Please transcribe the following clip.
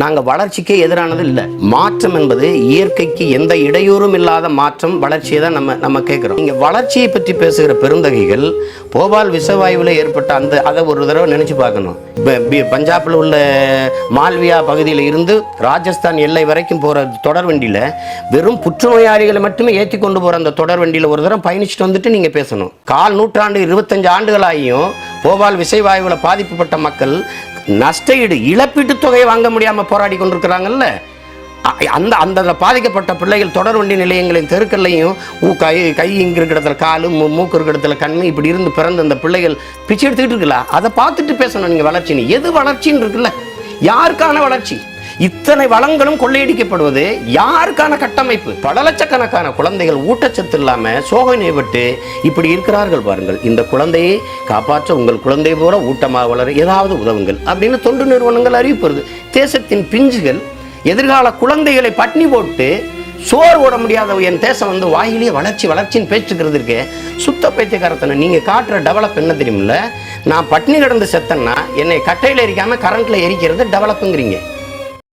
நாங்கள் வளர்ச்சிக்கே எதிரானது இல்லை. மாற்றம் என்பது இயற்கைக்கு எந்த இடையூறும் இல்லாத மாற்றம், வளர்ச்சியை தான் நம்ம கேட்குறோம். நீங்கள் வளர்ச்சியை பற்றி பேசுகிற பெருந்தகைகள் போபால் விஷவாயுவில் ஏற்பட்ட அதை ஒரு தடவை நினச்சி பார்க்கணும். பஞ்சாபில் உள்ள மால்வியா பகுதியில் இருந்து ராஜஸ்தான் எல்லை வரைக்கும் போகிற தொடர் வண்டியில் வெறும் புற்றுநோயாளிகளை மட்டுமே ஏற்றி கொண்டு போகிற அந்த தொடர் வண்டியில் ஒரு தடவை பயணிச்சுட்டு வந்துட்டு நீங்கள் பேசணும். 1/4 நூற்றாண்டு 25 ஆண்டுகளாகியும் போபால் விஷவாயுவில் பாதிக்கப்பட்ட மக்கள் நஷ்டஈடு இழப்பீட்டு தொகையை வாங்க முடியாமல் போராடி கொண்டிருக்கிறாங்கல்ல. அந்த பாதிக்கப்பட்ட பிள்ளைகள் தொடர் வண்டி நிலையங்களின் தெருக்கள்லையும் கை இங்கே இருக்கிற இடத்துல காலு, மூக்கு இருக்கிற இடத்துல கண்ணு, இப்படி இருந்து பிறந்த அந்த பிள்ளைகள் பிச்சை எடுத்துக்கிட்டு இருக்குல்ல, அதை பார்த்துட்டு பேசணும். நீங்கள் வளர்ச்சின்னு எது வளர்ச்சின்னு இருக்குல்ல, யாருக்கான வளர்ச்சி? இத்தனை வளங்களும் கொள்ளையடிக்கப்படுவது யாருக்கான கட்டமைப்பு? பல லட்சக்கணக்கான குழந்தைகள் ஊட்டச்சத்து இல்லாம சோகை நோய்பட்டு இப்படி இருக்கிறார்கள் பாருங்கள். இந்த குழந்தையை காப்பாற்ற உங்கள் குழந்தை போல ஊட்டமாக வளர ஏதாவது உதவுங்கள் அப்படின்னு தொண்டு நிறுவனங்கள் அறிவிப்படுது. தேசத்தின் பிஞ்சுகள் எதிர்கால குழந்தைகளை பட்னி போட்டு சோறு ஓட முடியாத என் தேசம் வாயிலேயே வளர்ச்சின்னு பேச்சுக்கிறது இருக்கு. சுத்த பைத்தியக்காரத்தனை. நீங்கள் காட்டுற டெவலப் என்ன தெரியுமில்ல? நான் பட்னி கிடந்து செத்தேன்னா என்னை கட்டையில் எரிக்காம கரண்ட்ல எரிக்கிறது டெவலப்புங்கிறீங்க.